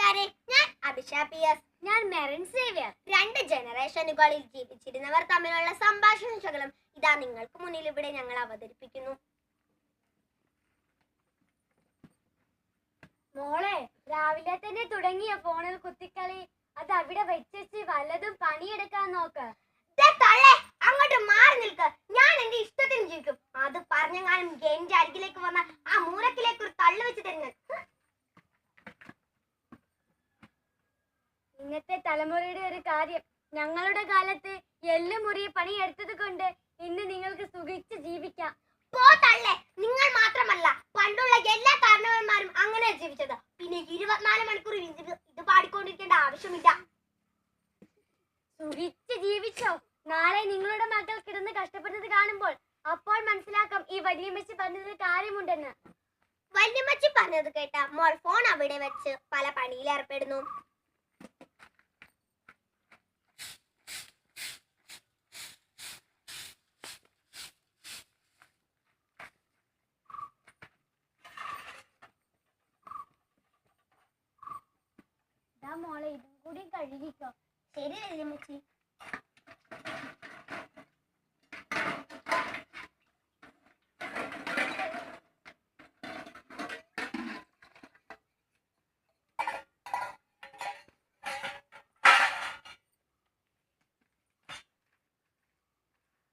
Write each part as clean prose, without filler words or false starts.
കൂട്ടുകാരെ, ഞാൻ അഭിഷ PS. ഞാൻ മെറിൻ സേവ്യർ. രണ്ട് ജനറേഷനുകളിൽ ജീവിച്ചിരുന്നവർ തമ്മിലുള്ള സംഭാഷണ ശകലം ഇതാ നിങ്ങൾക്ക് മുന്നിൽ ഇവിടെ ഞങ്ങൾ അവതരിപ്പിക്കുന്നു. മോളെ, രാവിലെ തന്നെ തുടങ്ങിയ ഫോണിൽ കുത്തിക്കളി. അത് അവിടെ വെച്ച് വല്ലതും പണിയെടുക്കാൻ നോക്ക്. അങ്ങോട്ട് മാറി നിൽക്ക്. ഞാൻ എന്റെ ഇഷ്ടത്തിന് ജീവിക്കും. അത് പറഞ്ഞാലും എന്റെ അരികിലേക്ക് വന്ന ആ മൂലക്കിലേക്ക് ഒരു തള്ളു വെച്ച് തരുന്നത്. ഇന്നത്തെ തലമുറയുടെ ഒരു കാര്യം, ഞങ്ങളുടെ കാലത്ത് എല്ലുമുറിയെ പണിയെടുത്തത് കൊണ്ട് ഇന്ന് നിങ്ങൾക്ക് സുഖിച്ച് ജീവിക്കാം. നിങ്ങൾ മാത്രമല്ല, പണ്ടുള്ള എല്ലാ കാരണവന്മാരും അങ്ങനെ ജീവിച്ചത്. പിന്നെ 24 മണിക്കൂർ ഇത് പാടിക്കൊണ്ടിരിക്കേണ്ട ആവശ്യമില്ല. സുഖിച്ച് ജീവിച്ചോ. നാളെ നിങ്ങളുടെ മക്കൾ കിടന്ന് കഷ്ടപ്പെടുന്നത് കാണുമ്പോൾ അപ്പോൾ മനസ്സിലാക്കാം ഈ വല്യമ്മച്ചി പറഞ്ഞത് കാര്യമുണ്ടെന്ന്. വല്യമ്മച്ചി പറഞ്ഞത് കേട്ട മോൾ ഫോൺ അവിടെ വെച്ച് പല പണിയിൽ ഏർപ്പെടുന്നു. മോളെ, ഇതും കൂടി കഴുകിക്കോ. ശരി വല്യമ്മച്ചി.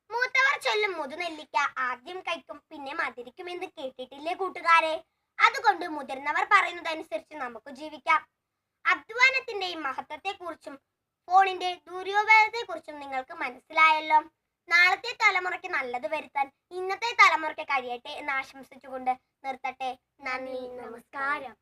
മൂത്തവർ ചൊല്ലും മുതുനെല്ലിക്ക ആദ്യം കഴിക്കും പിന്നെ മധുരിക്കുമെന്ന് കേട്ടിട്ടില്ലേ കൂട്ടുകാരെ? അതുകൊണ്ട് മുതിർന്നവർ പറയുന്നതനുസരിച്ച് നമുക്ക് ജീവിക്കാം. അധ്വാനത്തിന്റെയും മഹത്വത്തെക്കുറിച്ചും ഫോണിന്റെ ദുരുപയോഗത്തെക്കുറിച്ചും നിങ്ങൾക്ക് മനസ്സിലായല്ലോ. നാളത്തെ തലമുറയ്ക്ക് നല്ലത് വരുത്താൻ ഇന്നത്തെ തലമുറയ്ക്ക് കഴിയട്ടെ എന്ന് ആശംസിച്ചുകൊണ്ട് നിർത്തട്ടെ. നന്ദി, നമസ്കാരം.